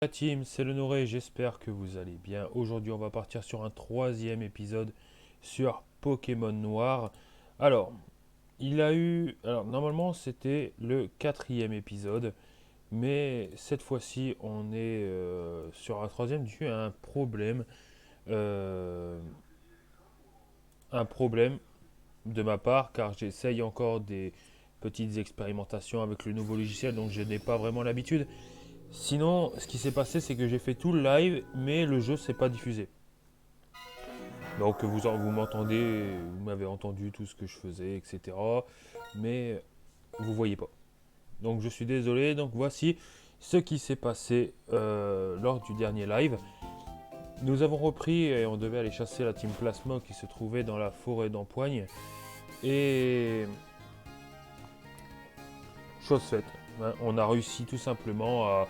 La team, c'est le Noré, j'espère que vous allez bien. Aujourd'hui, on va partir sur un troisième épisode sur Pokémon Noir. Alors, normalement, c'était le quatrième épisode, mais cette fois-ci, on est sur un troisième dû à euh, un problème de ma part, car j'essaye encore des petites expérimentations avec le nouveau logiciel, donc je n'ai pas vraiment l'habitude. Sinon, ce qui s'est passé, c'est que j'ai fait tout le live, mais le jeu s'est pas diffusé. Donc vous m'entendez, vous m'avez entendu tout ce que je faisais, etc. Mais vous voyez pas. Donc je suis désolé. Donc voici ce qui s'est passé lors du dernier live. Nous avons repris et on devait aller chasser la team Plasma qui se trouvait dans la forêt d'Empoigne. Et chose faite, hein, on a réussi tout simplement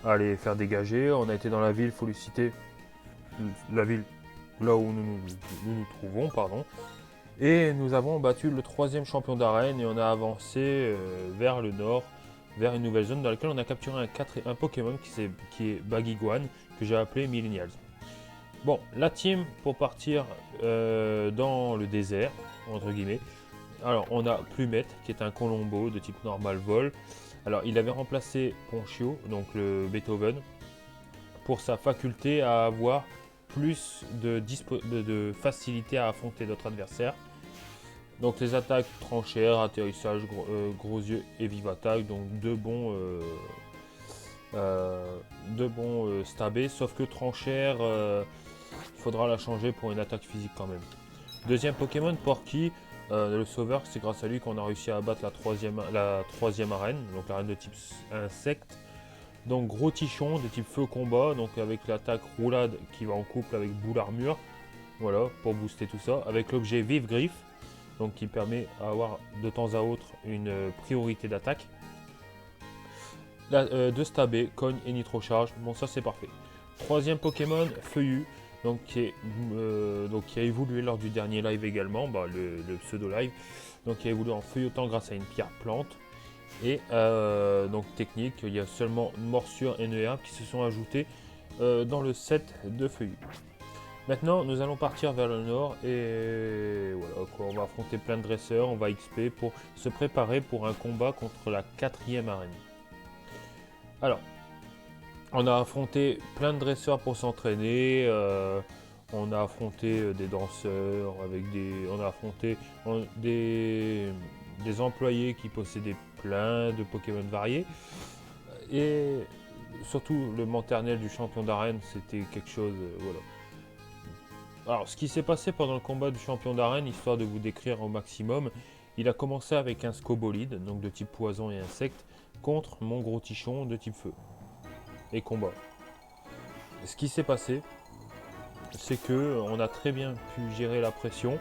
à les faire dégager. On a été dans la ville, faut lui citer la ville là où nous trouvons, pardon. Et nous avons battu le troisième champion d'arène et on a avancé vers le nord, vers une nouvelle zone dans laquelle on a capturé un Pokémon qui est Baguiguan, que j'ai appelé Millennials. Bon, la team pour partir dans le désert, entre guillemets. Alors, on a Plumette, qui est un Colombo de type normal vol. Alors, il avait remplacé Ponchio, donc le Beethoven, pour sa faculté à avoir plus de facilité à affronter d'autres adversaires. Donc les attaques tranchères, atterrissage, gros yeux et vive attaque, donc deux bons stabés, sauf que tranchère, il faudra la changer pour une attaque physique quand même. Deuxième Pokémon, Porky, le sauveur, c'est grâce à lui qu'on a réussi à battre la troisième arène, donc l'arène de type insecte. Donc gros tichon de type feu combat, donc avec l'attaque roulade qui va en couple avec boule armure, voilà, pour booster tout ça, avec l'objet vive griffe, donc qui permet d'avoir de temps à autre une priorité d'attaque. De stabé, cogne et nitrocharge, bon ça c'est parfait. Troisième Pokémon, Feuillu, donc qui a évolué lors du dernier live également, le pseudo live, donc qui a évolué en feuilletant grâce à une pierre plante. Et donc technique, il y a seulement morsure et herbe qui se sont ajoutés dans le set de Feuillu. Maintenant, nous allons partir vers le nord et voilà quoi, on va affronter plein de dresseurs, on va XP pour se préparer pour un combat contre la quatrième arène. Alors, on a affronté plein de dresseurs pour s'entraîner, on a affronté des danseurs, on a affronté des employés qui possédaient plein de Pokémon variés. Et surtout le maternel du champion d'arène, c'était quelque chose, voilà. Alors, ce qui s'est passé pendant le combat du champion d'arène, histoire de vous décrire au maximum, il a commencé avec un Scobolide, donc de type poison et insecte, contre mon gros tichon de type feu. Et combat. Ce qui s'est passé, c'est que on a très bien pu gérer la pression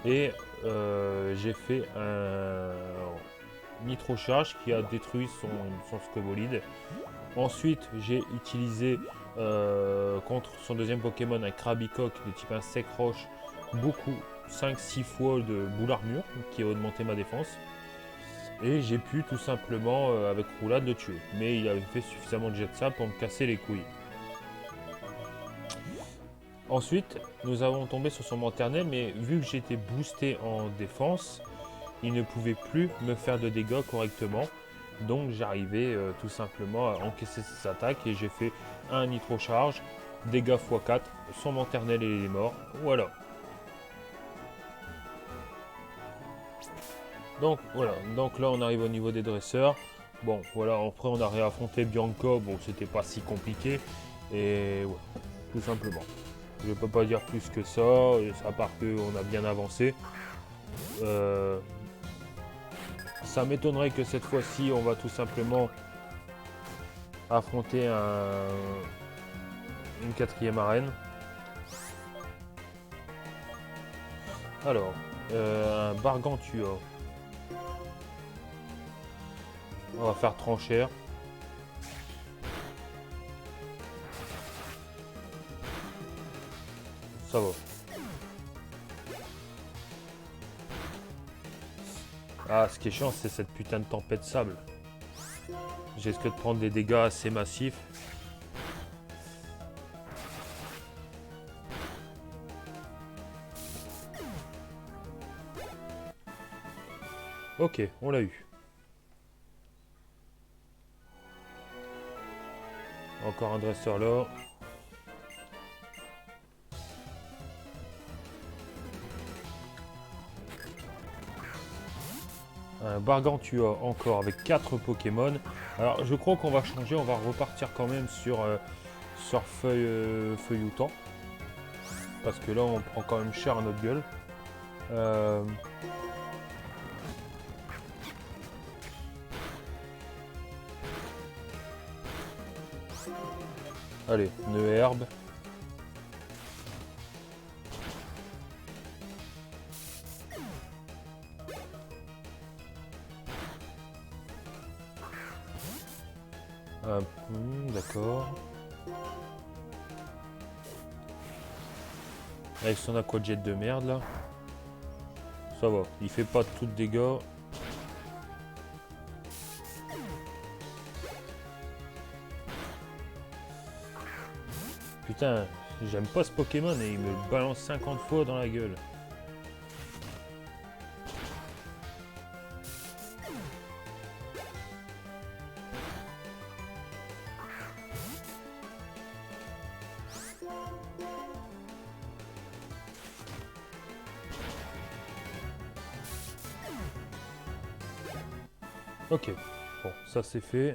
et j'ai fait un nitrocharge qui a détruit son Scobolide. Ensuite, j'ai utilisé contre son deuxième Pokémon un Krabicoque de type insecte roche, beaucoup, 5-6 fois de boule armure qui a augmenté ma défense. Et j'ai pu tout simplement, avec roulade, le tuer. Mais il avait fait suffisamment de jet de sable pour me casser les couilles. Ensuite, nous avons tombé sur son maternel, mais vu que j'étais boosté en défense, il ne pouvait plus me faire de dégâts correctement. Donc j'arrivais tout simplement à encaisser ses attaques et j'ai fait un nitro-charge, dégâts x4, son maternel et il est mort. Voilà. Donc voilà, donc là on arrive au niveau des dresseurs. Bon voilà, après on a réaffronté Bianca, bon c'était pas si compliqué. Et voilà, tout simplement. Je peux pas dire plus que ça, à part qu'on a bien avancé. Ça m'étonnerait que cette fois-ci on va tout simplement affronter une quatrième arène. Alors, un Bargantua. On va faire tranchère. Ça va. Ah, ce qui est chiant, c'est cette putain de tempête de sable. J'ai risqué de prendre des dégâts assez massifs. Ok, on l'a eu. Encore un dresseur là. Un Bargantua encore avec 4 Pokémon. Alors je crois qu'on va changer, on va repartir quand même sur Feuilloutant. Parce que là on prend quand même cher à notre gueule. Euh, Allez, nœud herbe. D'accord. Avec son aquajet de merde là. Ça va, il fait pas tout de dégâts. Putain, j'aime pas ce Pokémon et il me le balance 50 fois dans la gueule. Ok, bon, ça c'est fait.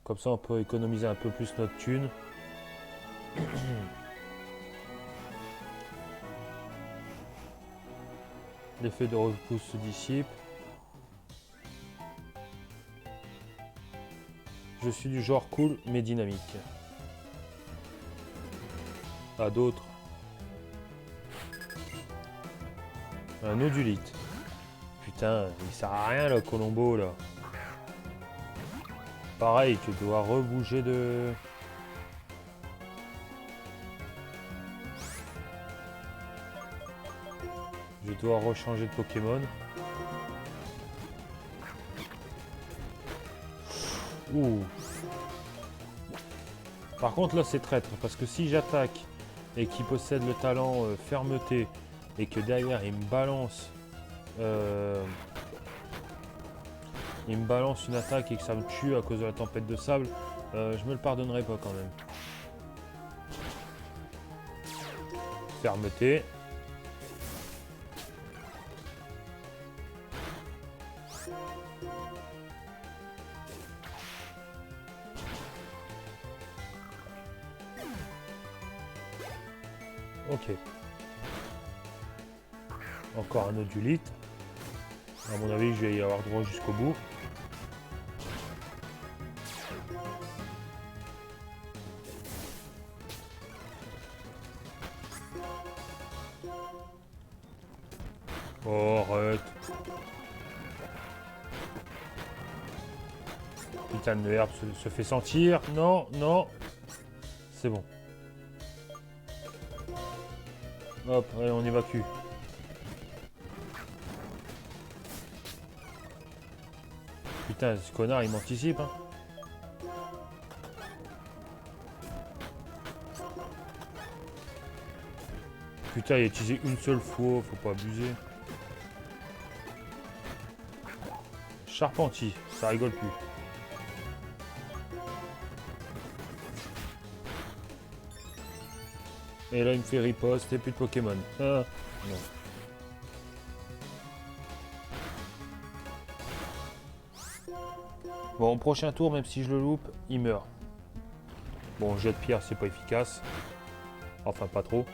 Comme ça on peut économiser un peu plus notre thune. L'effet de repousse se dissipe. Je suis du genre cool mais dynamique. À d'autres. Un odulite. Putain, il sert à rien le Colombo là. Pareil, tu dois rebouger de... Je dois rechanger de Pokémon. Ouh. Par contre là c'est traître parce que si j'attaque et qu'il possède le talent fermeté et que derrière il me balance une attaque et que ça me tue à cause de la tempête de sable, je me le pardonnerai pas quand même. Fermeté. Ok. Encore un odulite. À mon avis, je vais y avoir droit jusqu'au bout. Oh, arrête. Putain de herbe se fait sentir. Non, non. C'est bon. Hop, allez, on évacue. Putain, ce connard, il m'anticipe, hein. Putain, il a utilisé une seule fois, faut pas abuser. Charpentier, ça rigole plus. Et là, il me fait riposte et plus de Pokémon. Ah, non. Bon, au prochain tour, même si je le loupe, il meurt. Bon, jet de pierre, c'est pas efficace. Enfin, pas trop.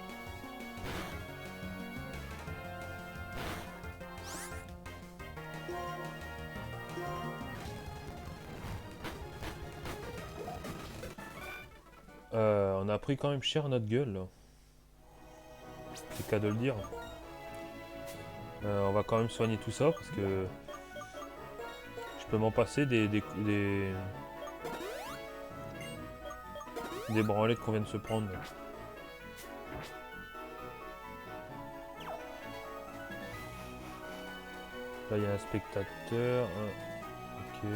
On a pris quand même cher notre gueule, là. C'est qu'à de le dire. On va quand même soigner tout ça, parce que... Je peux m'en passer des branlettes qu'on vient de se prendre. Là, il y a un spectateur. Ok.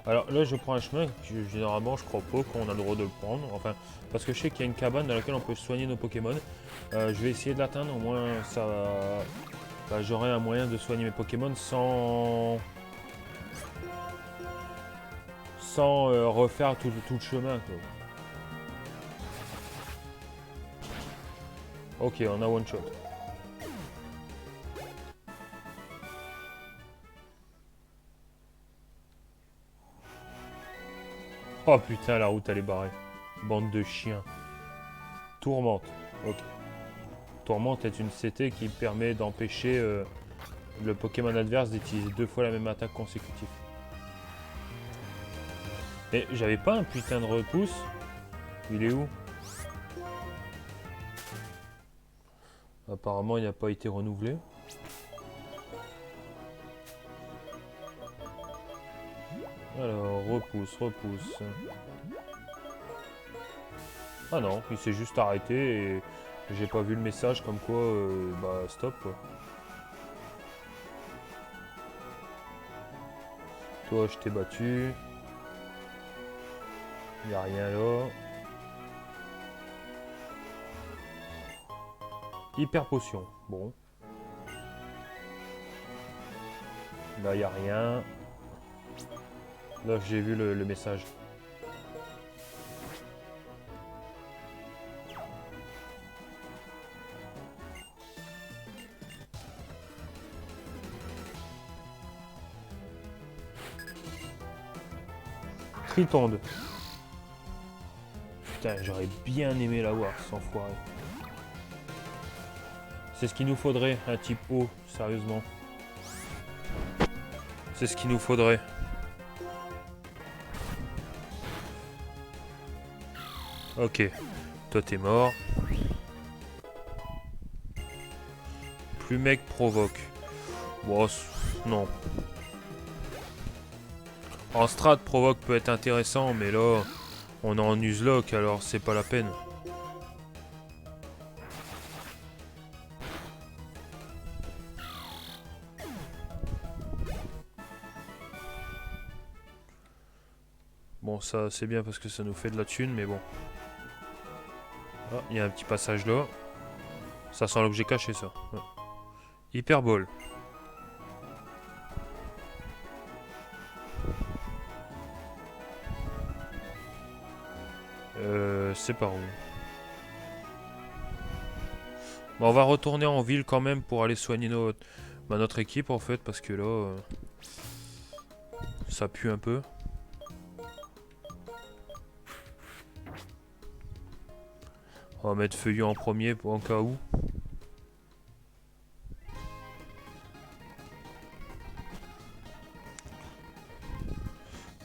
Alors là, je prends un chemin que généralement je crois pas qu'on a le droit de le prendre. Enfin, parce que je sais qu'il y a une cabane dans laquelle on peut soigner nos Pokémon. Je vais essayer de l'atteindre, au moins ça, bah, j'aurai un moyen de soigner mes Pokémon sans refaire tout le chemin, quoi. Ok, on a one shot. Oh putain, la route elle est barrée. Bande de chiens. Tourmente. Ok. Tourmente est une CT qui permet d'empêcher le Pokémon adverse d'utiliser 2 fois la même attaque consécutive. Mais j'avais pas un putain de repousse. Il est où? Apparemment il n'a pas été renouvelé. Alors, repousse. Ah non, il s'est juste arrêté et j'ai pas vu le message comme quoi, bah stop quoi. Toi, je t'ai battu. Y a rien là. Hyper potion. Bon. Là, y a rien. Là, j'ai vu le message. Tritonde. Putain, j'aurais bien aimé l'avoir, sans foirer. C'est ce qu'il nous faudrait, un type O, sérieusement. C'est ce qu'il nous faudrait. Ok, toi t'es mort. Plus mec provoque. Bon, non. En strat, provoque peut être intéressant, mais là, on est en Nuzlocke, alors c'est pas la peine. Bon, ça c'est bien parce que ça nous fait de la thune, mais bon. Ah, il y a un petit passage là. Ça sent l'objet caché, ça. Ouais. Hyperbole. C'est par où? Bon, on va retourner en ville quand même pour aller soigner notre équipe en fait, parce que là, ça pue un peu. On va mettre Feuillu en premier pour en cas où.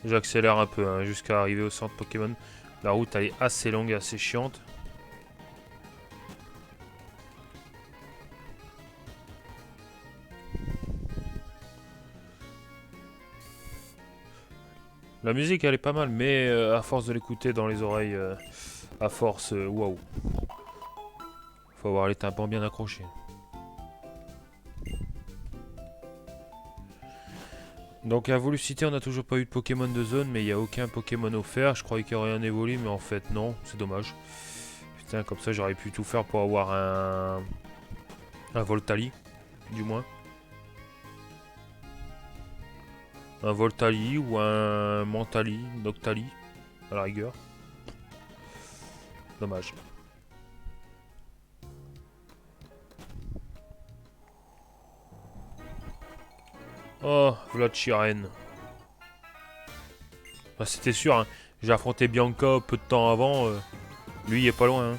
J'accélère un peu hein, jusqu'à arriver au centre Pokémon. La route elle est assez longue et assez chiante. La musique elle est pas mal, mais à force de l'écouter dans les oreilles, à force, waouh. Faut avoir les tympans bien accrochés. Donc à Volucité on n'a toujours pas eu de Pokémon de zone, mais il n'y a aucun Pokémon offert. Je croyais qu'il y aurait un Evoli, mais en fait non, c'est dommage. Putain, comme ça j'aurais pu tout faire pour avoir un Voltali, du moins. Un Voltali ou un Mentali, Noctali, à la rigueur. Dommage. Oh, Vlachiren. Bah, c'était sûr, hein. J'ai affronté Bianca peu de temps avant. Lui, il est pas loin. Hein.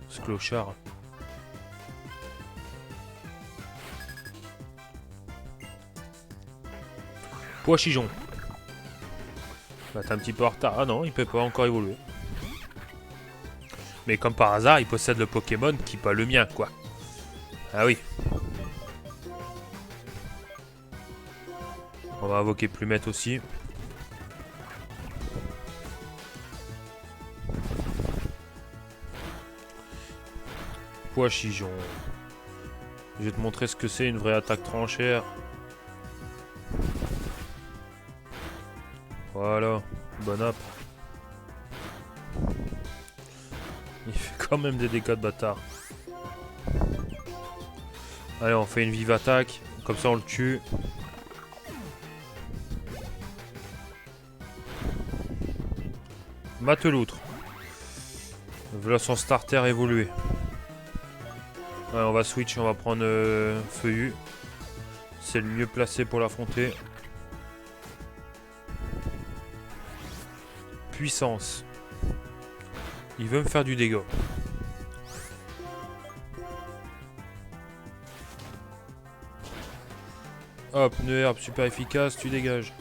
Ce clochard. Poichijon. Bah, t'es un petit peu en retard. Ah non, il peut pas encore évoluer. Mais comme par hasard, il possède le Pokémon qui pas le mien, quoi. Ah oui. On va invoquer Plumette aussi. Poichijon. Je vais te montrer ce que c'est une vraie attaque tranchère. Voilà, bon app. Il fait quand même des dégâts de bâtard. Allez, on fait une vive attaque. Comme ça, on le tue. Mateloutre. Voilà son starter évolué. Ouais, on va switch, on va prendre Feuillu. C'est le mieux placé pour l'affronter. Puissance. Il veut me faire du dégât. Hop, pneu herbe super efficace, tu dégages.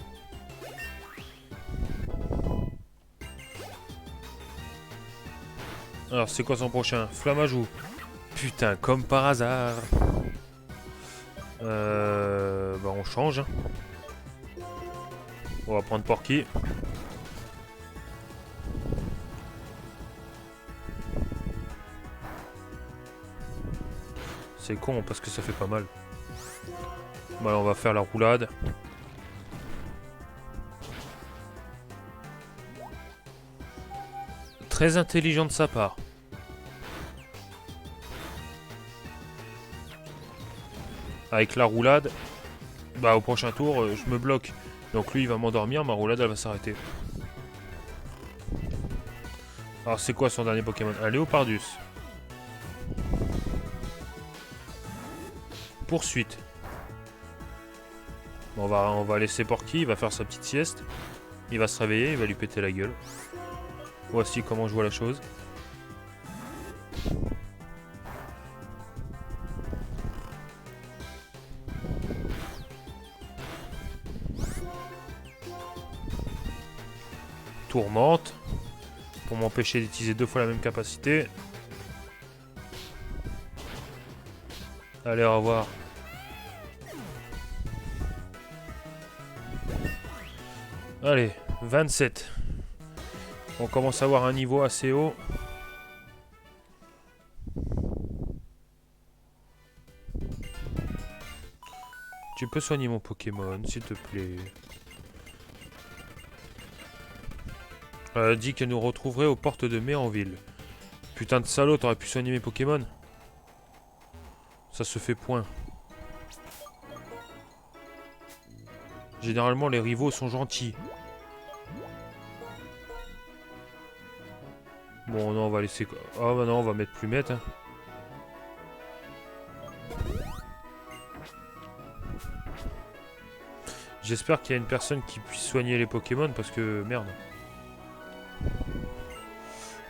Alors c'est quoi son prochain? Flamme à joue. Putain, comme par hasard. Bah on change. Hein. On va prendre Porky. C'est con parce que ça fait pas mal. Bah on va faire la roulade. Très intelligent de sa part. Avec la roulade, bah au prochain tour, je me bloque. Donc lui il va m'endormir, ma roulade elle va s'arrêter. Alors c'est quoi son dernier Pokémon? Un Léopardus. Poursuite. Bon, on va laisser Porky, il va faire sa petite sieste. Il va se réveiller, il va lui péter la gueule. Voici comment je vois la chose. Tourmente. Pour m'empêcher d'utiliser 2 fois la même capacité. Allez, au revoir. Allez, 27. On commence à avoir un niveau assez haut. Tu peux soigner mon Pokémon, s'il te plaît. Elle a dit qu'elle nous retrouverait aux portes de Méranville. Putain de salaud, t'aurais pu soigner mes Pokémon? Ça se fait point. Généralement, les rivaux sont gentils. Bon, non, on va laisser... Oh, bah non, on va mettre Plumette. Hein. J'espère qu'il y a une personne qui puisse soigner les Pokémon, parce que... Merde.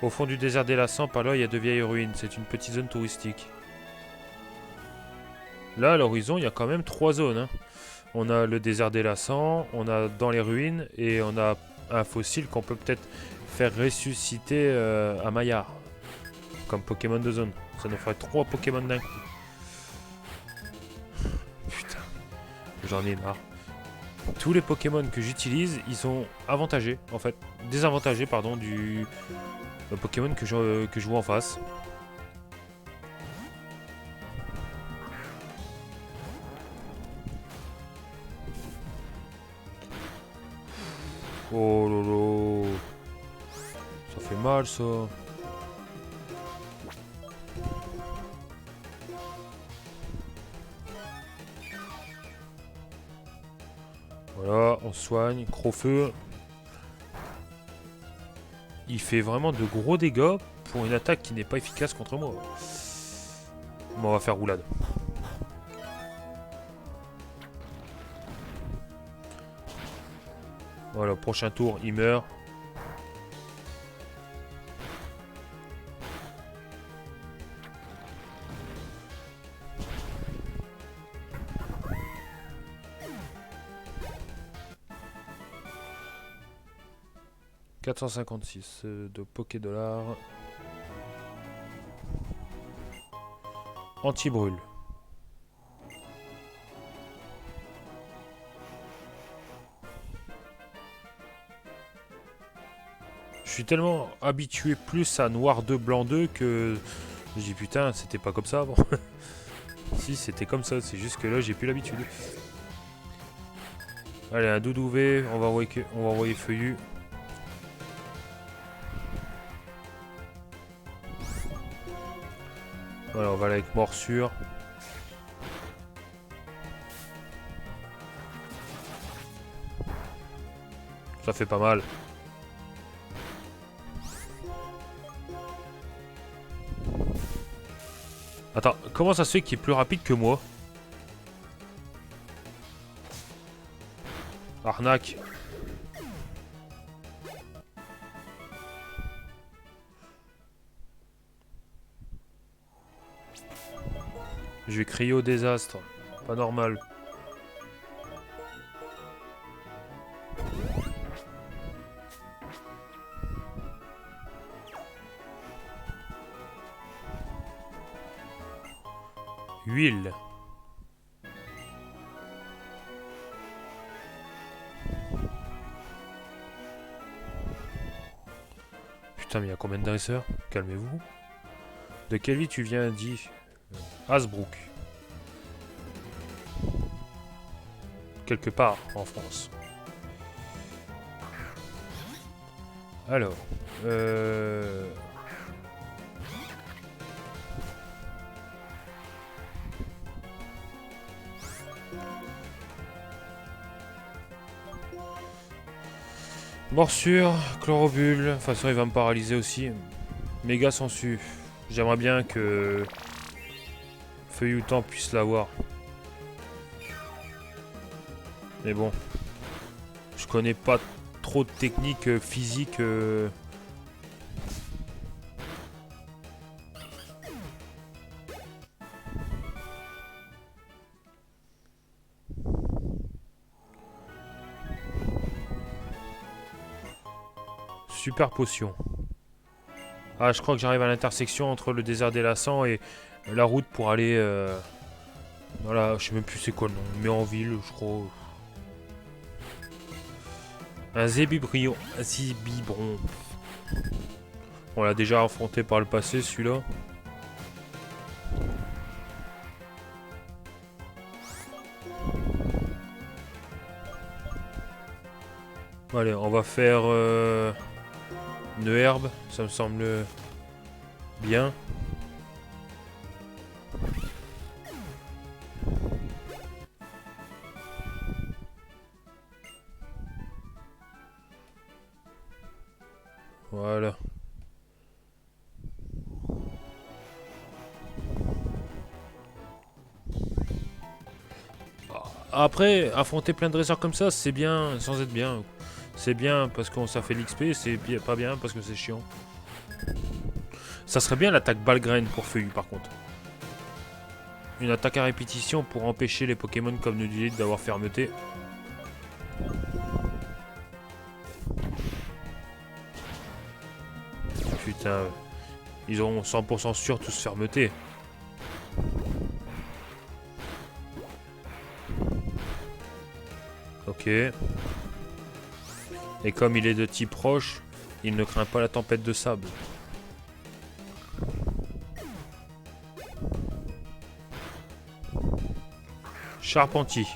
Au fond du désert des Lassans, par là, il y a de vieilles ruines. C'est une petite zone touristique. Là, à l'horizon, il y a quand même 3 zones. Hein. On a le désert des Lassans, on a dans les ruines, et on a un fossile qu'on peut peut-être faire ressusciter à Maillard. Comme Pokémon de zone. Ça nous ferait 3 Pokémon d'un coup. Putain, j'en ai marre. Tous les Pokémon que j'utilise, ils sont avantagés, en fait. Désavantagés, pardon, du Pokémon que je vois en face. Oh lolo. Ça fait mal ça. Voilà, on soigne. Crofeu. Il fait vraiment de gros dégâts pour une attaque qui n'est pas efficace contre moi. Bon, on va faire roulade. Voilà, prochain tour, il meurt. « 456 de Poké-Dollar. Anti-brûle. Je suis tellement habitué plus à noir 2, blanc 2 que je dis putain, c'était pas comme ça avant. Si, c'était comme ça, c'est juste que là j'ai plus l'habitude. Allez, un Doudouvé, on va envoyer Feuillu. Voilà, on va aller avec Morsure. Ça fait pas mal. Attends, comment ça se fait qu'il est plus rapide que moi? Arnaque. Je vais crier au désastre. Pas normal. Huile. Putain, mais il y a combien de dresseurs? Calmez-vous. De quelle ville tu viens, dit Hasbrook. Quelque part en France. Alors. Morsure, chlorobule. De toute façon, il va me paralyser aussi. Méga sensu. J'aimerais bien que Feuille ou Temps puisse l'avoir. Mais bon. Je connais pas trop de techniques physiques. Super potion. Ah, je crois que j'arrive à l'intersection entre le désert des Lassans et la route pour aller... Voilà, je sais même plus c'est quoi le nom. Mais en ville, je crois. Un Zébibron. Zébibron. On l'a déjà affronté par le passé, celui-là. Allez, on va faire une herbe. Ça me semble bien. Voilà. Après, affronter plein de dresseurs comme ça, c'est bien sans être bien. C'est bien parce qu'on ça fait l'XP, c'est pas bien parce que c'est chiant. Ça serait bien l'attaque Balgraine pour Feuillu par contre. Une attaque à répétition pour empêcher les Pokémon comme Nudilite d'avoir fermeté. Putain, ils auront 100% sûr tous fermeté. Ok. Et comme il est de type roche, il ne craint pas la tempête de sable. Charpentier.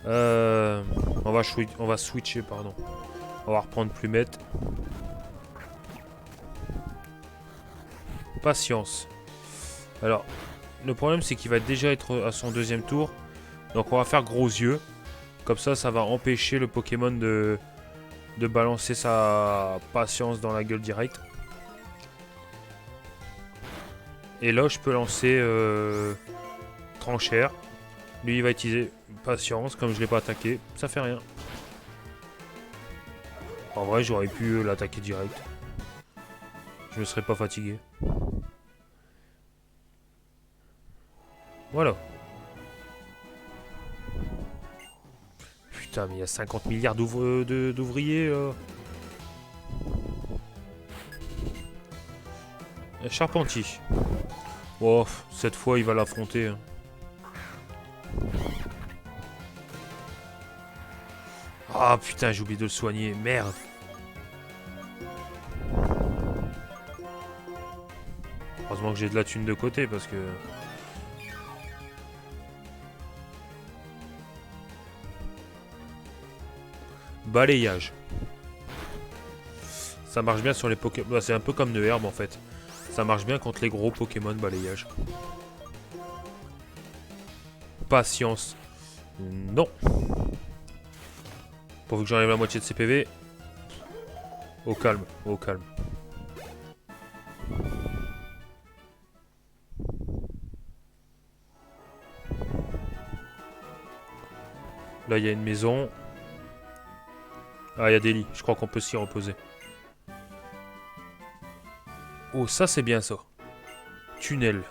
On va switcher, pardon. On va reprendre Plumette. Patience. Alors, le problème c'est qu'il va déjà être à son deuxième tour. Donc on va faire gros yeux. Comme ça va empêcher le Pokémon de balancer sa patience dans la gueule directe. Et là, je peux lancer Tranchère. Lui, il va utiliser patience. Comme je ne l'ai pas attaqué, ça fait rien. En vrai, j'aurais pu l'attaquer direct. Je ne serais pas fatigué. Voilà. Putain, mais il y a 50 milliards d'ouvriers. Charpentier. Oh, cette fois, il va l'affronter. Hein. Ah putain, j'ai oublié de le soigner. Merde. Heureusement que j'ai de la thune de côté parce que... balayage. Ça marche bien sur les Pokémon. Bah, c'est un peu comme de herbe en fait. Ça marche bien contre les gros Pokémon balayage. Patience. Non. Pourvu que j'enlève la moitié de ses PV. Au calme, au calme. Là, il y a une maison. Ah, il y a des lits. Je crois qu'on peut s'y reposer. Oh, ça, c'est bien, ça. Tunnel.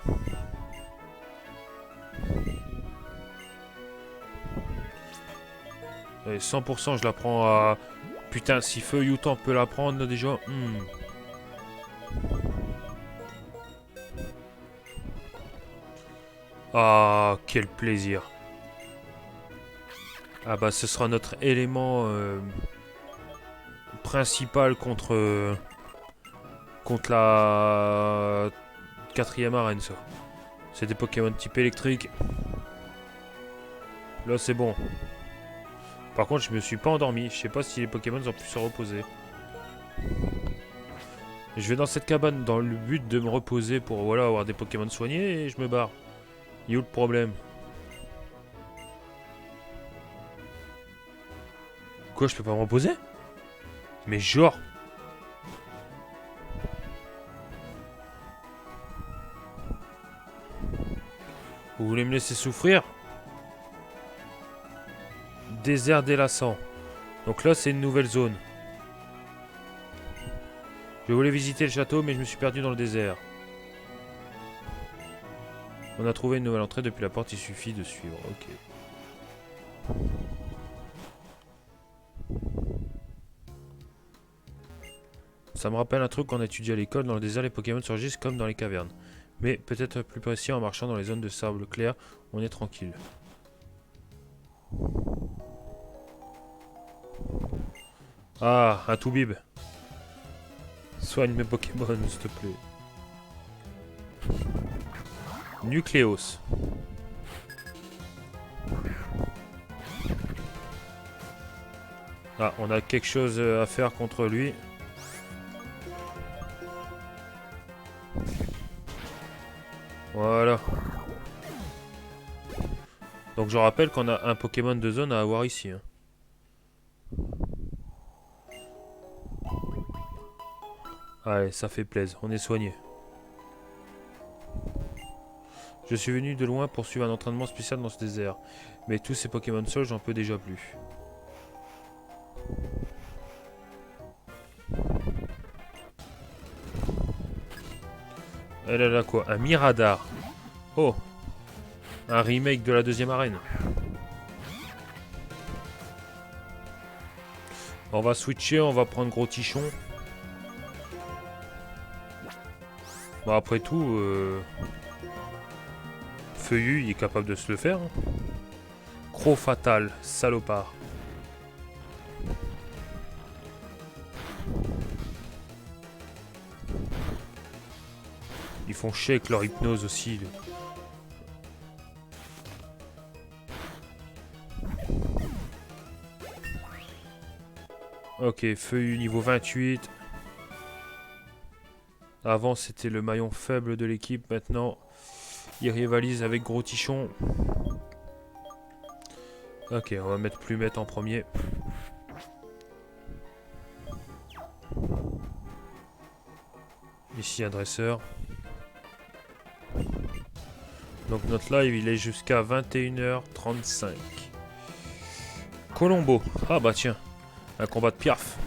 Allez, 100%, je la prends à... Putain, si Feu Youtan peut la prendre, déjà... Ah, quel plaisir. Ah bah, ce sera notre élément principal contre la 4ème arène, ça. C'est des Pokémon type électrique. Là, c'est bon. Par contre, je me suis pas endormi. Je sais pas si les Pokémon ont pu se reposer. Je vais dans cette cabane dans le but de me reposer pour voilà, avoir des Pokémon soignés et je me barre. Il est où le problème? Quoi, je peux pas me reposer? Mais genre... Vous voulez me laisser souffrir? Désert délassant. Donc là, c'est une nouvelle zone. Je voulais visiter le château, mais je me suis perdu dans le désert. On a trouvé une nouvelle entrée depuis la porte, il suffit de suivre. Ok. Ça me rappelle un truc qu'on a étudié à l'école. Dans le désert, les Pokémon surgissent comme dans les cavernes. Mais peut-être plus précis en marchant dans les zones de sable clair, on est tranquille. Ah, un Toubib. Soigne mes Pokémon, s'il te plaît. Nucléos. Ah, on a quelque chose à faire contre lui. Voilà. Donc je rappelle qu'on a un Pokémon de zone à avoir ici. Hein. Allez, ça fait plaisir. On est soigné. Je suis venu de loin pour suivre un entraînement spécial dans ce désert. Mais tous ces Pokémon seuls, j'en peux déjà plus. Elle a là quoi? Un Miradar. Oh. Un remake de la 2ème arène. On va switcher, on va prendre Gros Tichon. Bon après tout, Feuillu, il est capable de se le faire. Hein. Croc fatal, salopard. Ils font chier avec leur hypnose aussi. Ok, Feuillu niveau 28. Avant, c'était le maillon faible de l'équipe. Maintenant, il rivalise avec Gros Tichon. Ok, on va mettre Plumette en premier. Ici, un dresseur. Donc notre live, il est jusqu'à 21h35. Colombo. Ah bah tiens, un combat de Piaf.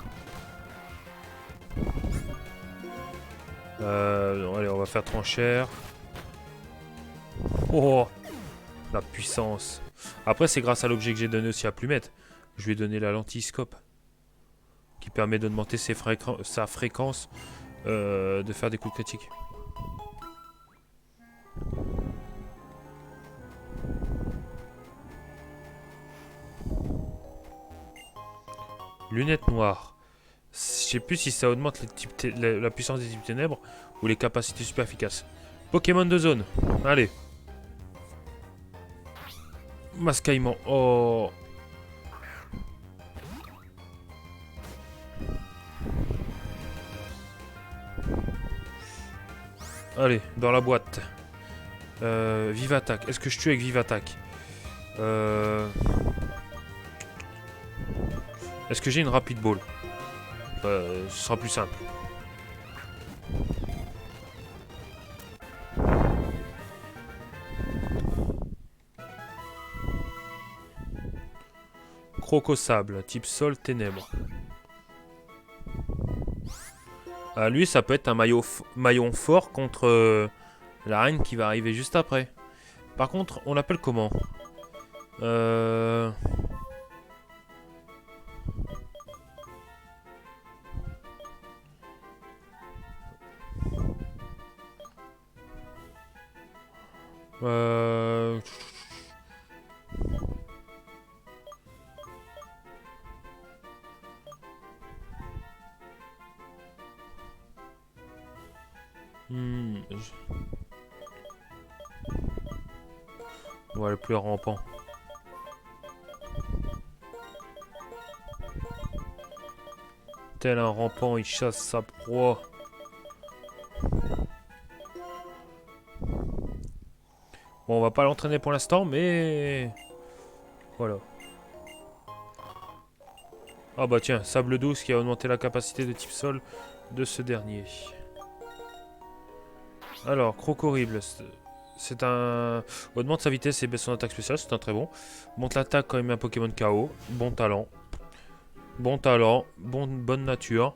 Allez, on va faire tranchère. Oh, la puissance. Après, c'est grâce à l'objet que j'ai donné aussi à Plumette. Je lui ai donné la lentiscope. Qui permet d'augmenter sa fréquence de faire des coups critiques. Lunettes noires. Je sais plus si ça augmente la puissance des types ténèbres ou les capacités super efficaces. Pokémon de zone. Allez. Mascaillement. Oh. Allez, dans la boîte. Vive attaque. Est-ce que je tue avec vive attaque? Est-ce que j'ai une rapid ball? Ce sera plus simple. Croco-sable, type sol, ténèbres. Lui, ça peut être un maillon fort contre la reine qui va arriver juste après. Par contre, on l'appelle comment? Ouais, le plus rampant. Tel un rampant, il chasse sa proie. Bon, on va pas l'entraîner pour l'instant, mais... Voilà. Ah bah tiens, sable douce qui a augmenté la capacité de type sol de ce dernier. Alors, croc horrible. C'est un... Augmente sa vitesse et baisse son attaque spéciale, c'est un très bon. Monte l'attaque quand il met un Pokémon KO. Bon talent. Bon talent. Bonne nature.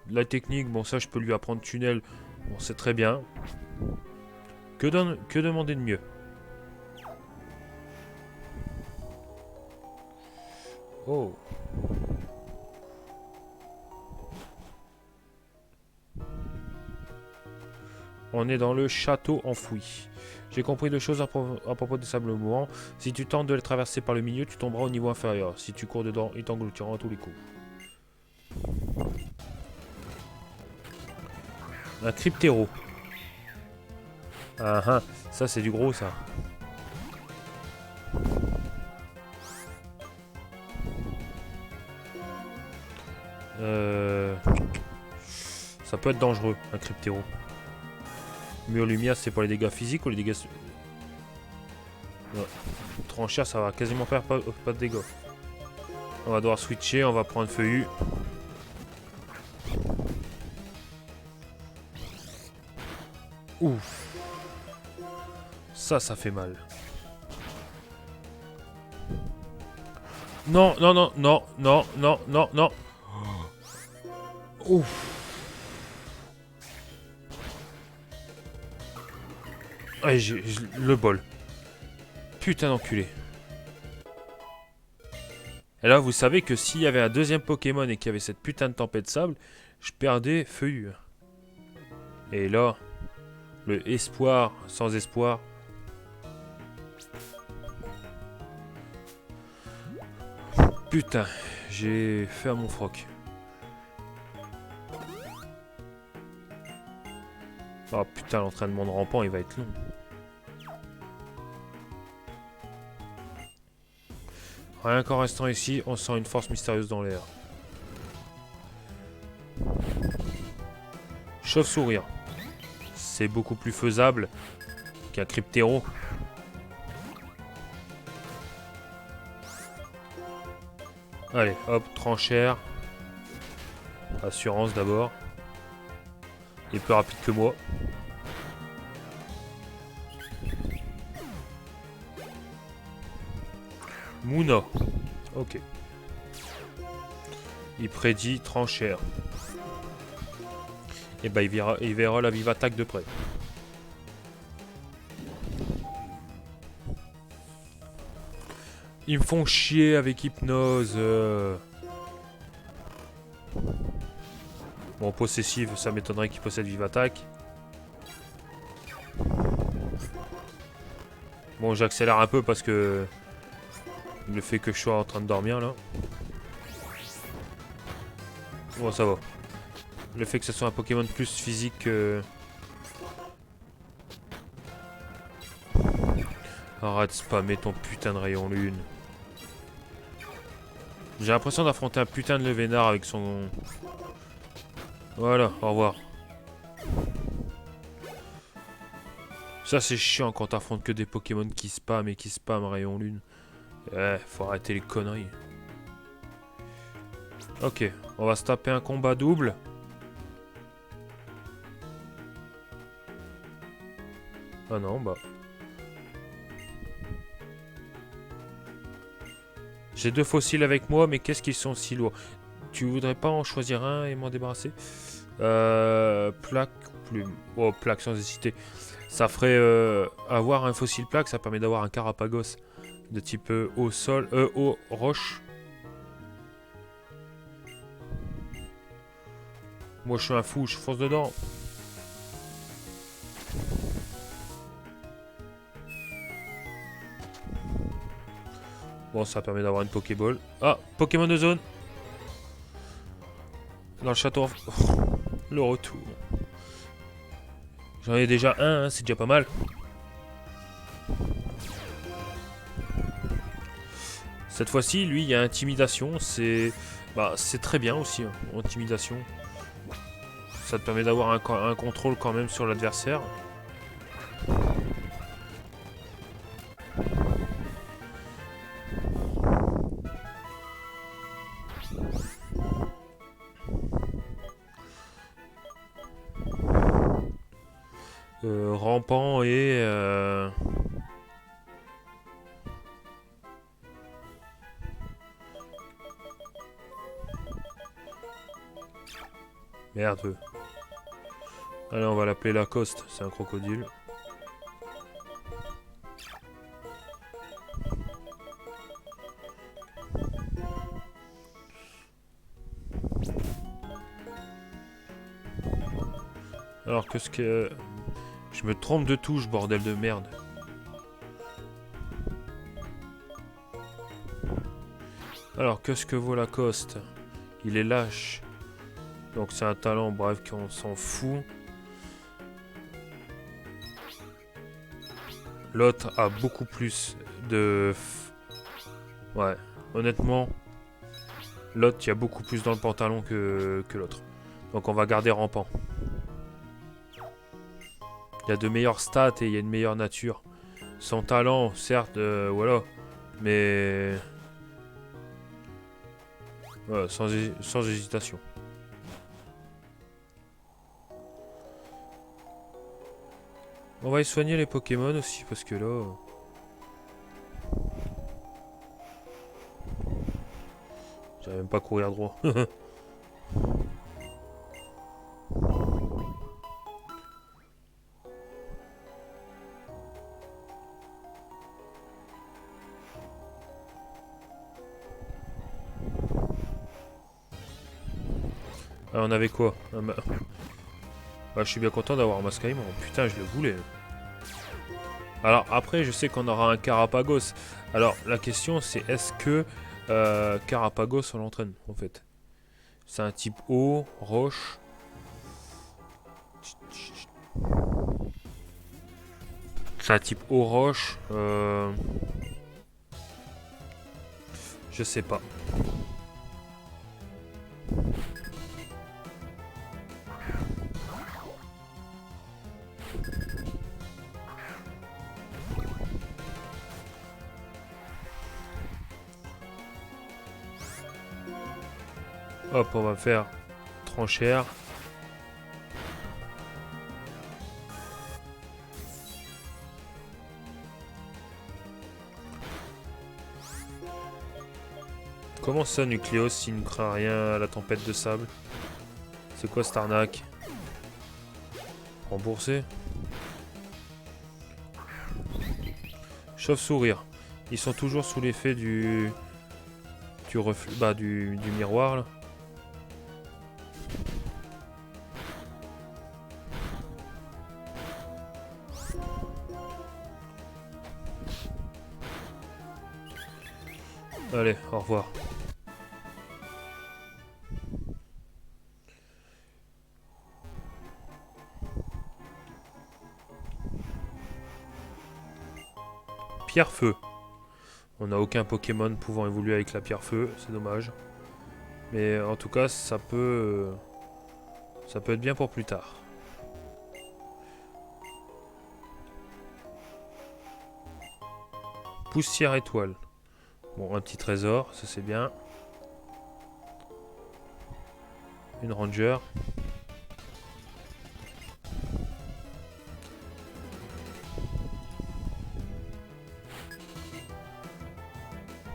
La technique, bon ça je peux lui apprendre tunnel. Bon c'est très bien. Que demander de mieux? Oh. On est dans le château enfoui. J'ai compris deux choses à propos des sables mourants. Si tu tentes de les traverser par le milieu, tu tomberas au niveau inférieur. Si tu cours dedans, ils t'engloutiront à tous les coups. Un cryptéro. Ah ah, ça c'est du gros ça. Ça peut être dangereux, un cryptéro. Mur lumière, c'est pour les dégâts physiques ou les dégâts... Ouais. Tranchère, ça va quasiment faire pas de dégâts. On va devoir switcher, on va prendre feuillu. Ouf. Ça fait mal. Non, non, non, non, non, non, non, non. Ouf. Allez, j'ai le bol. Putain d'enculé. Et là, vous savez que s'il y avait un deuxième Pokémon et qu'il y avait cette putain de tempête de sable, je perdais feuillu. Et là, le espoir sans espoir. Putain, j'ai fait à mon froc. Oh putain, l'entraînement de rampant, il va être long. Rien qu'en restant ici, on sent une force mystérieuse dans l'air. Chauve-souris. C'est beaucoup plus faisable qu'un cryptéro. Allez, hop, tranchère. Assurance d'abord. Il est plus rapide que moi. Mouna. Ok. Il prédit tranchère. Et bah il verra la vive attaque de près. Ils me font chier avec hypnose. Bon, possessive, ça m'étonnerait qu'il possède vive attaque. Bon, j'accélère un peu parce que le fait que je sois en train de dormir là. Bon, ça va. Le fait que ce soit un Pokémon plus physique que... Arrête de spammer ton putain de rayon lune. J'ai l'impression d'affronter un putain de Levénard avec son... Voilà, au revoir. Ça c'est chiant quand t'affrontes que des Pokémon qui spam et qui spam rayon lune. Faut arrêter les conneries. Ok, on va se taper un combat double. Ah non, bah... J'ai 2 fossiles avec moi, mais qu'est-ce qu'ils sont si lourds? Tu voudrais pas en choisir un et m'en débarrasser? Plaque, plume. Oh, plaque sans hésiter. Ça ferait avoir un fossile plaque, ça permet d'avoir un Carapagos de type eau sol, eau roche. Moi je suis un fou, je fonce dedans. Bon, ça permet d'avoir une Pokéball. Ah, Pokémon de zone. Dans le château. Le retour. J'en ai déjà un, hein, c'est déjà pas mal. Cette fois-ci, lui, il y a intimidation. C'est très bien aussi, hein, intimidation. Ça te permet d'avoir un contrôle quand même sur l'adversaire. Rampant et... Merde. Allez, on va l'appeler Lacoste, c'est un crocodile. Alors, qu'est-ce que... Je me trompe de touche, bordel de merde. Alors, qu'est-ce que vaut Lacoste? Il est lâche. Donc c'est un talent, bref, qu'on s'en fout. L'autre a beaucoup plus de... Ouais, honnêtement, l'autre, il y a beaucoup plus dans le pantalon que l'autre. Donc on va garder rampant. Il y a de meilleures stats et il y a une meilleure nature. Son talent, certes, voilà. Mais... Voilà, sans hésitation. On va y soigner les Pokémon aussi, parce que là... J'arrive même pas à courir droit. Ah, on avait quoi? Ah, je suis bien content d'avoir un Mascaimon. Putain, je le voulais. Alors après, je sais qu'on aura un Carapagos. Alors la question c'est est-ce que Carapagos on l'entraîne en fait? C'est un type eau, roche. C'est un type eau, roche. Je sais pas. Hop, on va faire tranchère. Comment ça, Nucléos, s'il ne craint rien à la tempête de sable? C'est quoi cette arnaque? Remboursé? Chauve-sourire. Ils sont toujours sous l'effet du reflet, du miroir là. Allez, au revoir. Pierre-feu. On n'a aucun Pokémon pouvant évoluer avec la pierre-feu, c'est dommage. Mais en tout cas, ça peut être bien pour plus tard. Poussière étoile. Bon, un petit trésor, ça c'est bien. Une ranger.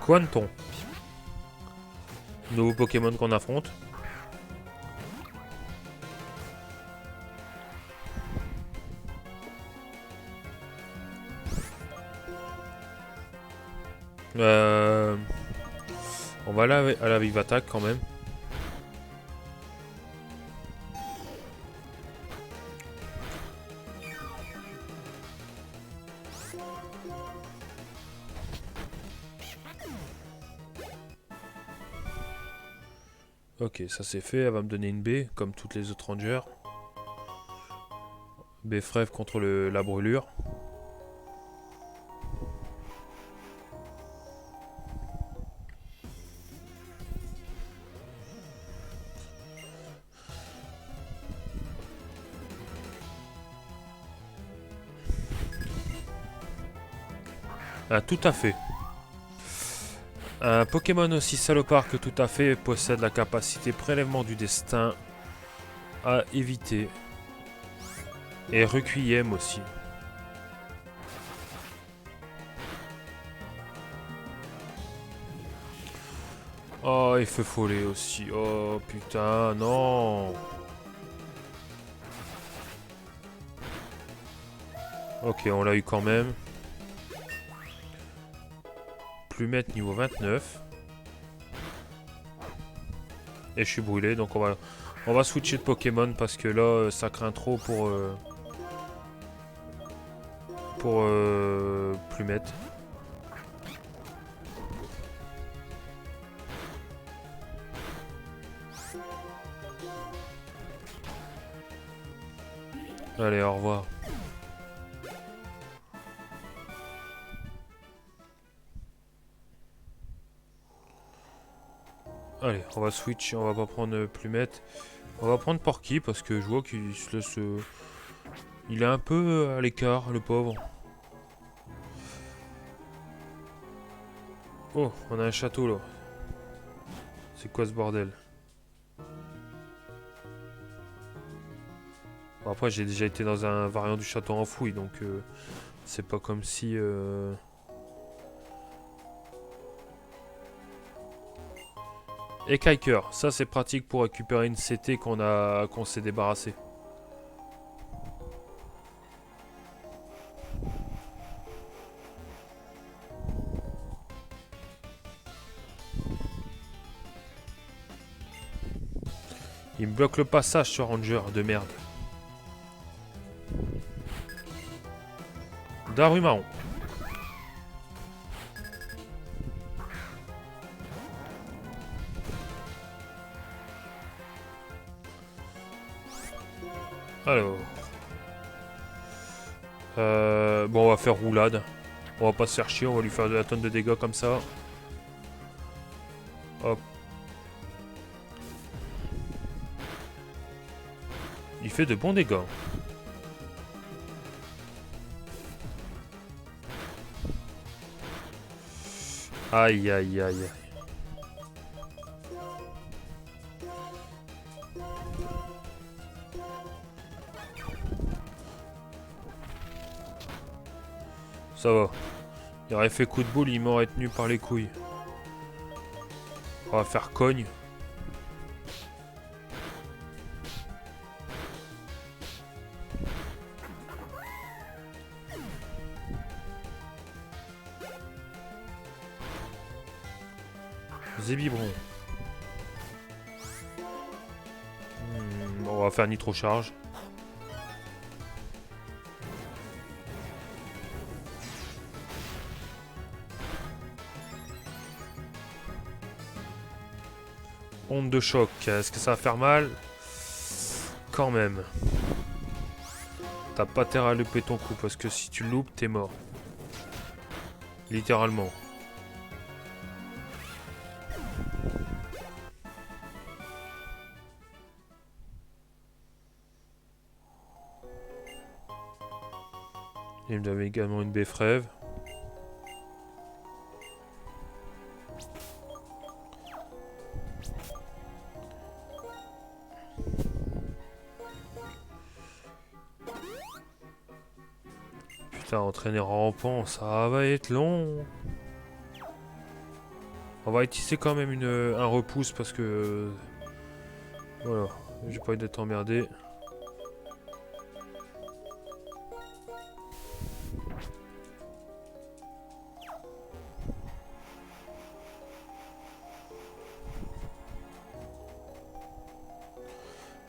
Quanton. Nouveau Pokémon qu'on affronte. On va aller à la vive attaque quand même. Ok, ça c'est fait. Elle va me donner une baie, comme toutes les autres rangers. Baie frève contre la brûlure. Ah, tout à fait. Un Pokémon aussi salopard que tout à fait possède la capacité prélèvement du destin à éviter. Et Requiem aussi. Oh, et Feu Follet aussi. Oh putain, non. Ok, on l'a eu quand même. Plumette niveau 29. Et je suis brûlé, donc on va switcher de Pokémon parce que là, ça craint trop pour Plumette. Allez, au revoir. Allez, on va switch, on va pas prendre Plumette. On va prendre Porky parce que je vois qu'il se laisse... il est un peu à l'écart, le pauvre. Oh, on a un château là. C'est quoi ce bordel? Bon, après, j'ai déjà été dans un variant du château enfoui, donc c'est pas comme si... Et Kiker, ça c'est pratique pour récupérer une CT qu'on s'est débarrassé. Il me bloque le passage ce ranger de merde. Darumarron. Alors. Bon, on va faire roulade. On va pas se faire chier, on va lui faire de la tonne de dégâts comme ça. Hop. Il fait de bons dégâts. Aïe, aïe, aïe. Ça va. Il aurait fait coup de boule, il m'aurait tenu par les couilles. On va faire cogne. Zébibron. On va faire nitro charge. Onde de choc. Est-ce que ça va faire mal? Quand même. T'as pas intérêt à louper ton coup parce que si tu loupes, t'es mort. Littéralement. Il me donne également une baie frève. Putain, entraîner rampant, ça va être long. On va utiliser quand même un repousse parce que... voilà, j'ai pas envie d'être emmerdé.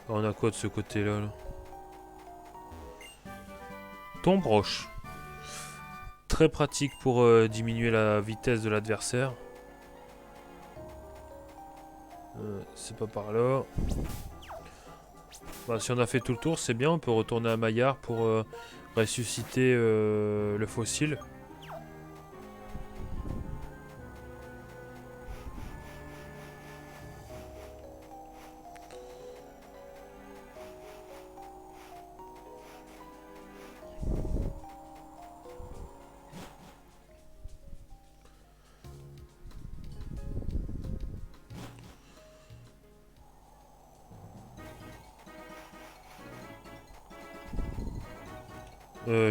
On a quoi de ce côté-là là? Tombe roche. Très pratique pour diminuer la vitesse de l'adversaire. C'est pas par là. Bah, si on a fait tout le tour, c'est bien. On peut retourner à Maillard pour ressusciter le fossile.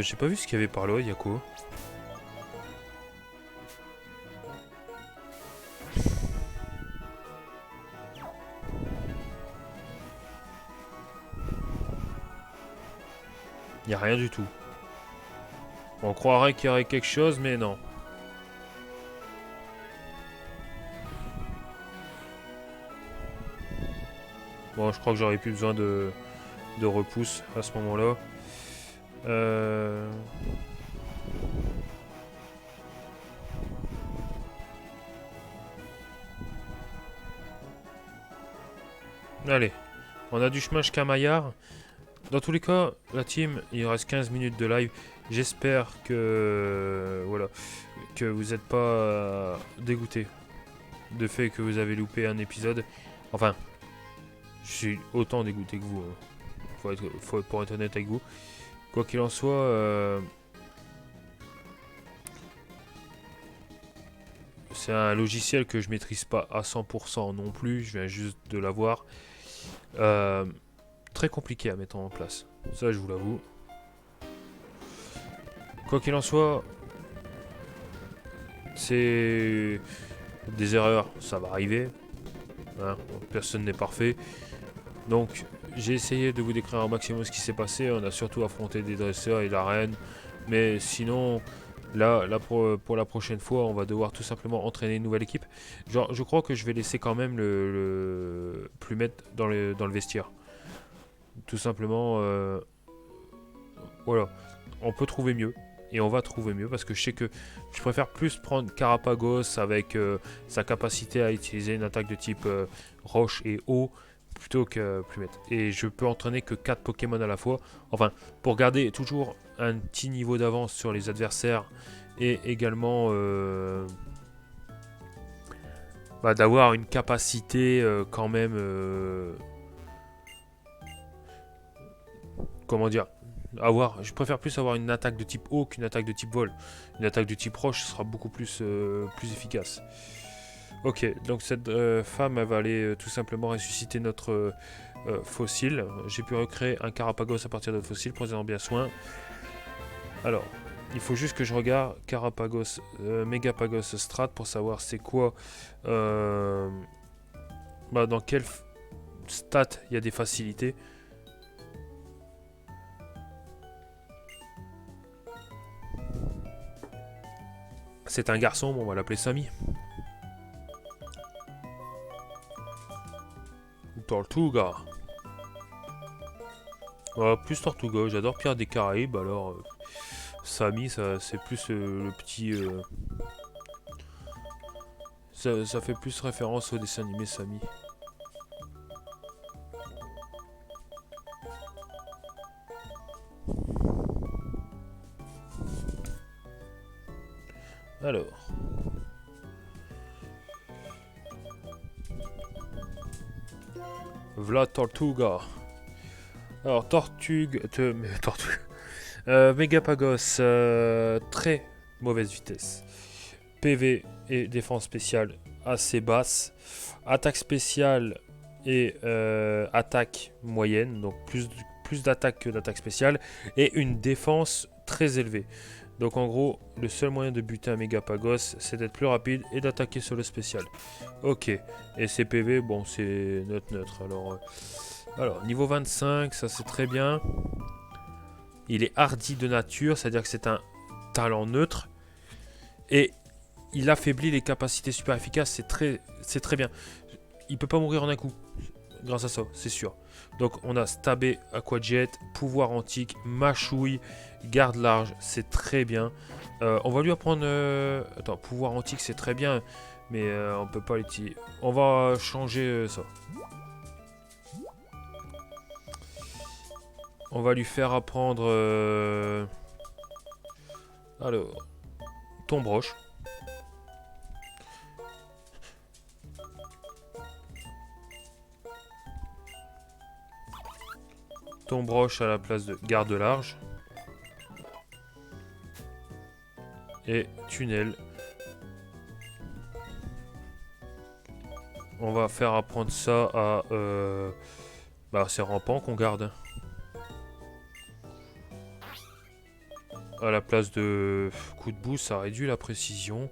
J'ai pas vu ce qu'il y avait par là, il y a quoi? Il y a rien du tout. On croirait qu'il y aurait quelque chose, mais non. Bon, je crois que j'aurais plus besoin de repousse à ce moment-là. Allez, on a du chemin jusqu'à Maillard. Dans tous les cas, la team, il reste 15 minutes de live. J'espère que voilà, que vous n'êtes pas dégoûté de fait que vous avez loupé un épisode. Enfin, je suis autant dégoûté que vous. Pour être honnête avec vous. Quoi qu'il en soit, c'est un logiciel que je maîtrise pas à 100% non plus. Je viens juste de l'avoir. Très compliqué à mettre en place. Ça, je vous l'avoue. Quoi qu'il en soit, c'est des erreurs, ça va arriver. Hein, personne n'est parfait. Donc, j'ai essayé de vous décrire au maximum ce qui s'est passé. On a surtout affronté des dresseurs et la reine. Mais sinon, là pour la prochaine fois, on va devoir tout simplement entraîner une nouvelle équipe. Genre, je crois que je vais laisser quand même le Plumette dans le vestiaire. Tout simplement, voilà. On peut trouver mieux. Et on va trouver mieux parce que je sais que je préfère plus prendre Carapagos avec sa capacité à utiliser une attaque de type roche et eau plutôt que Plumette. Et je peux entraîner que 4 Pokémon à la fois. Enfin, pour garder toujours un petit niveau d'avance sur les adversaires et également d'avoir une capacité quand même... comment dire, je préfère plus avoir une attaque de type eau qu'une attaque de type vol. Une attaque de type roche sera beaucoup plus efficace. Ok, donc cette femme, elle va aller tout simplement ressusciter notre fossile. J'ai pu recréer un Carapagos à partir de notre fossile, prenez-en bien soin. Alors, il faut juste que je regarde Carapagos, Megapagos Strat pour savoir c'est quoi, dans quel stat il y a des facilités. C'est un garçon, bon, on va l'appeler Samy. Tortuga. Plus Tortuga, j'adore Pierre des Caraïbes, alors Samy, c'est plus le petit... ça fait plus référence au dessin animé Samy. Alors. V'là Tortuga. Alors, Megapagos, très mauvaise vitesse. PV et défense spéciale assez basse. Attaque spéciale et attaque moyenne. Donc plus d'attaque que d'attaque spéciale. Et une défense très élevé. Donc en gros, le seul moyen de buter un Megapagos, c'est d'être plus rapide et d'attaquer sur le spécial. Ok, et ses PV, bon, c'est neutre. Alors, niveau 25, ça c'est très bien. Il est hardi de nature, c'est-à-dire que c'est un talent neutre. Et il affaiblit les capacités super efficaces, c'est très bien. Il peut pas mourir en un coup, grâce à ça, c'est sûr. Donc on a Stabé, Aquajet, Pouvoir Antique, Mâchouille, Garde Large, c'est très bien. On va lui apprendre... Attends, Pouvoir Antique c'est très bien, mais on peut pas l'utiliser. On va changer ça. On va lui faire apprendre... Alors, Tombroche. Tombroche à la place de Garde Large. Et Tunnel. On va faire apprendre ça à... Bah, c'est rampant qu'on garde. À la place de coup de boost, ça réduit la précision.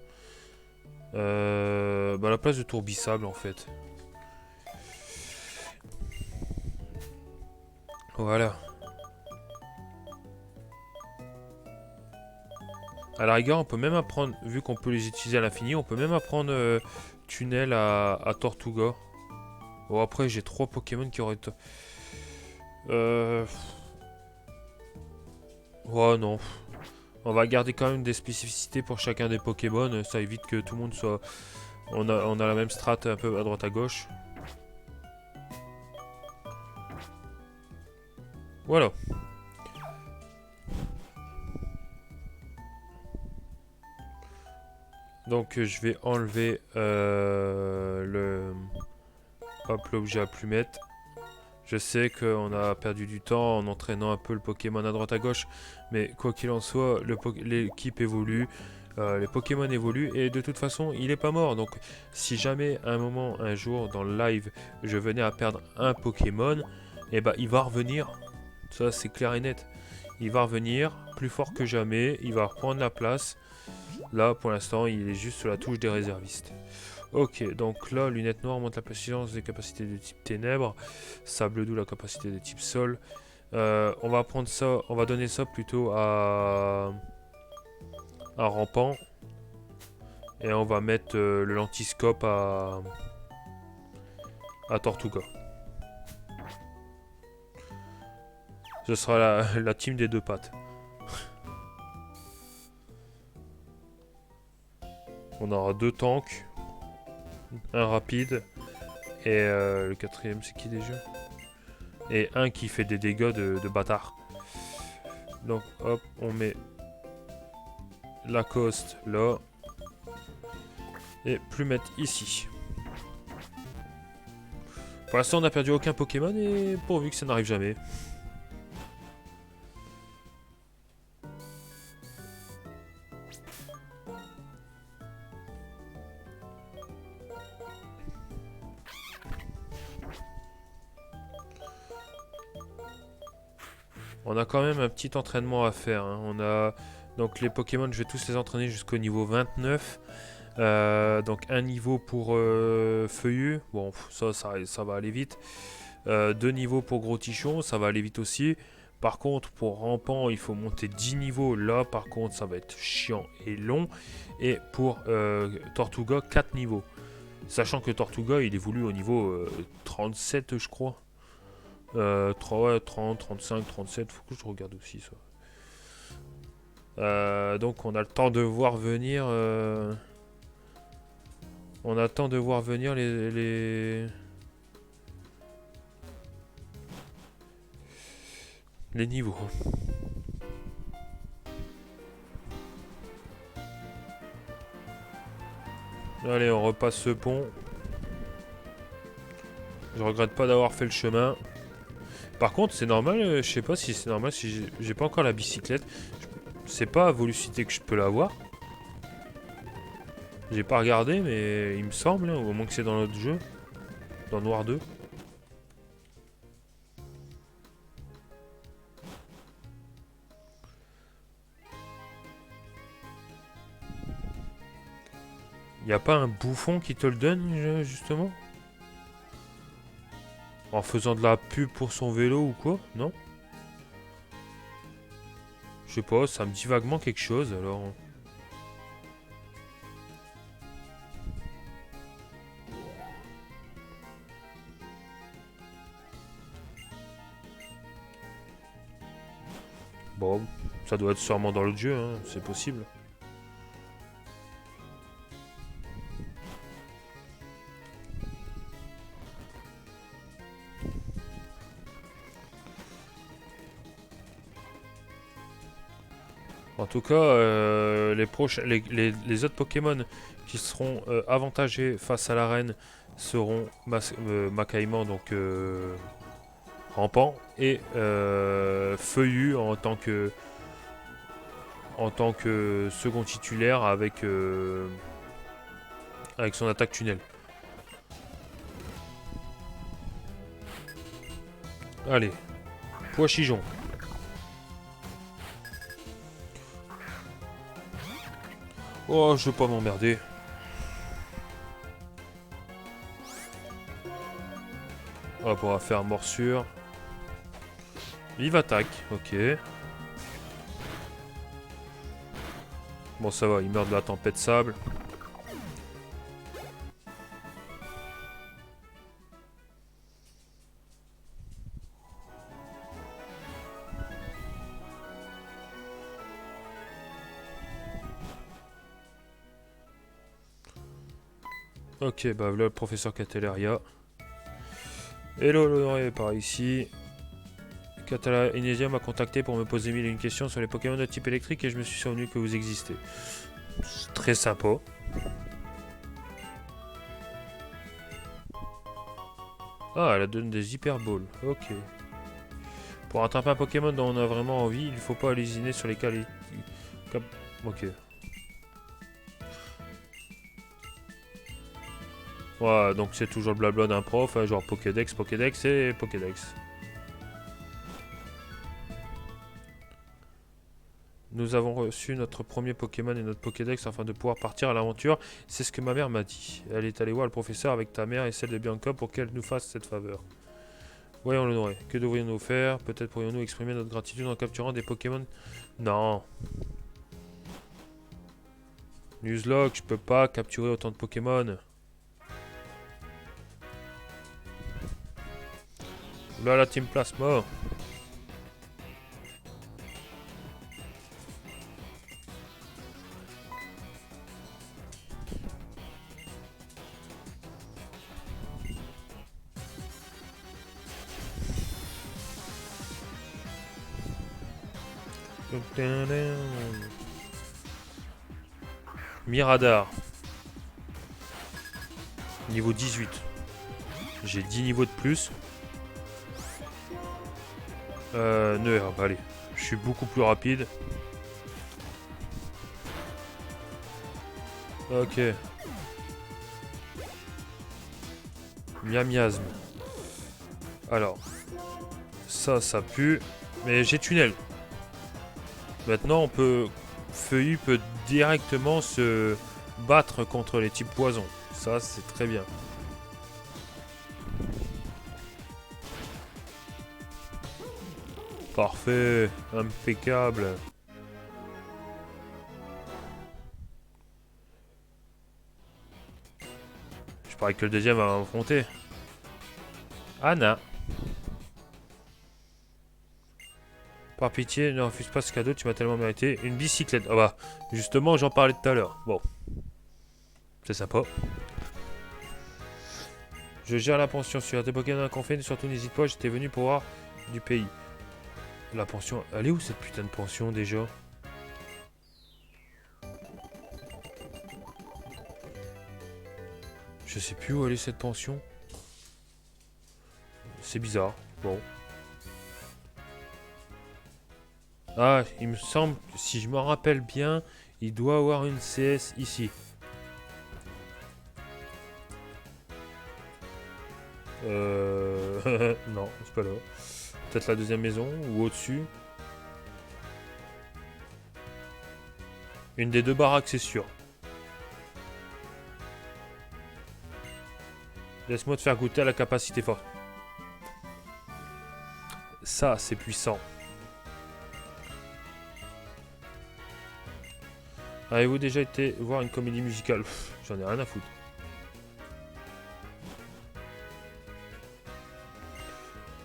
Bah, à la place de tourbissable, en fait. Voilà. À la rigueur, on peut même apprendre, vu qu'on peut les utiliser à l'infini, on peut même apprendre Tunnel à Tortuga. Bon, après, j'ai 3 Pokémon qui auraient... Oh non. On va garder quand même des spécificités pour chacun des Pokémon. Ça évite que tout le monde soit... On a la même strat un peu à droite à gauche. Voilà. Donc je vais enlever l'objet à plumettes. Je sais qu'on a perdu du temps en entraînant un peu le Pokémon à droite à gauche, mais quoi qu'il en soit, l'équipe évolue, les Pokémon évoluent, et de toute façon, il n'est pas mort. Donc si jamais à un moment, un jour, dans le live, je venais à perdre un Pokémon, et bah il va revenir. Ça c'est clair et net. Il va revenir plus fort que jamais, il va reprendre la place. Là, pour l'instant, il est juste sur la touche des réservistes. Ok, donc là, lunettes noires monte la puissance des capacités de type ténèbres. Sable doux, la capacité de type sol. On va prendre ça, on va donner ça plutôt à rampant. Et on va mettre le lentiscope à Tortuga. Ce sera la team des deux pattes. On aura 2 tanks, un rapide, et le quatrième c'est qui déjà? Et un qui fait des dégâts de bâtard. Donc hop, on met Lacoste là, et Plumette ici. Pour l'instant on n'a perdu aucun Pokémon, et pourvu que ça n'arrive jamais. On a quand même un petit entraînement à faire. Hein. On a donc les Pokémon, je vais tous les entraîner jusqu'au niveau 29. Donc un niveau pour Feuillu. Bon, ça va aller vite. 2 niveaux pour Gros Tichon, ça va aller vite aussi. Par contre, pour Rampant, il faut monter 10 niveaux. Là, par contre, ça va être chiant et long. Et pour Tortuga, 4 niveaux. Sachant que Tortuga, il évolue au niveau 37, je crois. 30, 35, 37, faut que je regarde aussi ça. Donc on a le temps de voir venir. On a le temps de voir venir les niveaux. Allez, on repasse ce pont. Je regrette pas d'avoir fait le chemin. Par contre, c'est normal, je sais pas si c'est normal, si j'ai pas encore la bicyclette. C'est pas à Volucité que je peux l'avoir. J'ai pas regardé, mais il me semble, hein, au moins que c'est dans l'autre jeu. Dans Noir 2. Y a pas un bouffon qui te le donne, justement? En faisant de la pub pour son vélo ou quoi? Non? Je sais pas, ça me dit vaguement quelque chose, alors... Bon, ça doit être sûrement dans le jeu, hein, c'est possible. En tout cas, les autres Pokémon qui seront avantagés face à la reine seront Makaimon, donc rampant, et Feuillu en tant que second titulaire avec son attaque tunnel. Allez, Poichijon. Oh, je veux pas m'emmerder. Hop, on va faire morsure. Vive attaque, ok. Bon, ça va, il meurt de la tempête de sable. Ok, bah là, le professeur Catalaria. Hello, l'honoré par ici. Catala Inesia m'a contacté pour me poser mille et une questions sur les Pokémon de type électrique et je me suis souvenu que vous existez. C'est très sympa. Ah, elle a donné des Hyper Balls. Ok. Pour attraper un Pokémon dont on a vraiment envie, il ne faut pas halluciner sur les qualités. Ok. Voilà, donc c'est toujours le blabla d'un prof, hein, genre Pokédex, Pokédex et Pokédex. Nous avons reçu notre premier Pokémon et notre Pokédex afin de pouvoir partir à l'aventure. C'est ce que ma mère m'a dit. Elle est allée voir le professeur avec ta mère et celle de Bianca pour qu'elle nous fasse cette faveur. Voyons l'honoré. Que devrions-nous faire? Peut-être pourrions-nous exprimer notre gratitude en capturant des Pokémon. Non. Nuzlocke, je peux pas capturer autant de Pokémon. Là, la Team Plasma. Miradar. Niveau 18. J'ai 10 niveaux de plus. Neuherbe, allez. Je suis beaucoup plus rapide. Ok. Miasme. Alors. Ça pue. Mais j'ai tunnel. Maintenant, on peut... Feuillu peut directement se battre contre les types poison. Ça, c'est très bien. Parfait. Impeccable. Je parie que le deuxième va affronter. Anna. Par pitié, ne refuse pas ce cadeau, tu m'as tellement mérité. Une bicyclette. Ah bah, justement, j'en parlais tout à l'heure. Bon. C'est sympa. Je gère la pension sur tes Pokémon qu'on fait, surtout n'hésite pas, j'étais venu pour voir du pays. La pension, elle est où cette putain de pension déjà? Je sais plus où elle est cette pension. C'est bizarre. Bon. Ah, il me semble que si je me rappelle bien, il doit avoir une CS ici. Non, c'est pas là. Peut-être la deuxième maison ou au-dessus. Une des deux baraques, c'est sûr. Laisse-moi te faire goûter à la capacité forte. Ça, c'est puissant. Avez-vous déjà été voir une comédie musicale? J'en ai rien à foutre.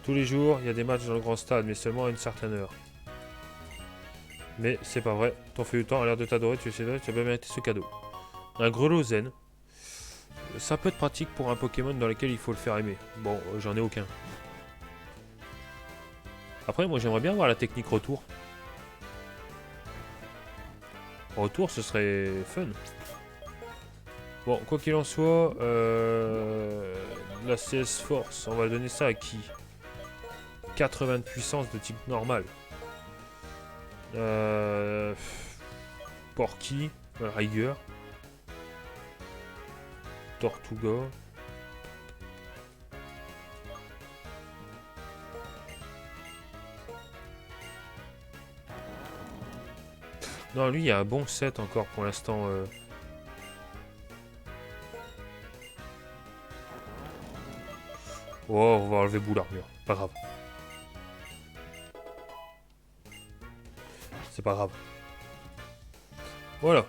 Tous les jours, il y a des matchs dans le grand stade, mais seulement à une certaine heure. Mais c'est pas vrai. Ton feu du temps a l'air de t'adorer, tu as bien mérité ce cadeau. Un grelot zen. Ça peut être pratique pour un Pokémon dans lequel il faut le faire aimer. Bon, j'en ai aucun. Après, moi j'aimerais bien voir la technique retour. Retour, ce serait fun. Bon, quoi qu'il en soit, la CS Force, on va donner ça à qui? 80 de puissance de type normal. Porky, Rigueur, Tortuga. Non, lui, il y a un bon set encore pour l'instant. Oh, on va enlever bout l'armure. Pas grave. C'est pas grave. Voilà.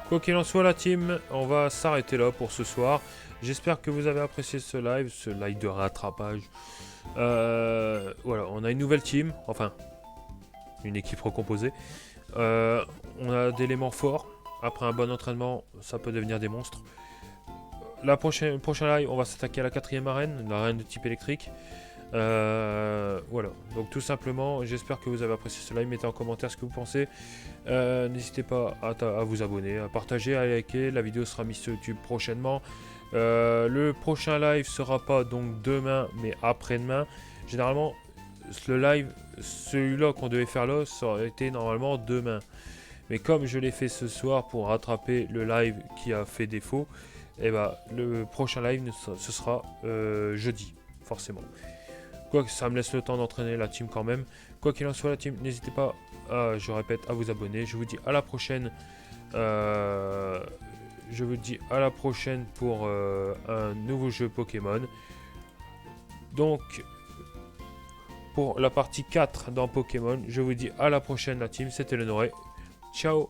Quoi qu'il en soit, la team, on va s'arrêter là pour ce soir. J'espère que vous avez apprécié ce live de rattrapage. Voilà, on a une nouvelle team. Enfin, une équipe recomposée. On a d'éléments forts. Après un bon entraînement, ça peut devenir des monstres. Prochain live, on va s'attaquer à la 4ème arène, l'arène de type électrique. Voilà, donc tout simplement, j'espère que vous avez apprécié ce live. Mettez en commentaire ce que vous pensez. N'hésitez pas à vous abonner, à partager, à liker. La vidéo sera mise sur YouTube prochainement. Le prochain live sera pas donc demain, mais après-demain. Généralement, le live, celui-là qu'on devait faire là, ça aurait été normalement demain. Mais comme je l'ai fait ce soir pour rattraper le live qui a fait défaut, et bah le prochain live ce sera jeudi, forcément. Quoi que ça me laisse le temps d'entraîner la team quand même. Quoi qu'il en soit, la team, n'hésitez pas, je répète, à vous abonner. Je vous dis à la prochaine. Je vous dis à la prochaine pour un nouveau jeu Pokémon. Donc, pour la partie 4 dans Pokémon, je vous dis à la prochaine la team. C'était le Noré. Ciao.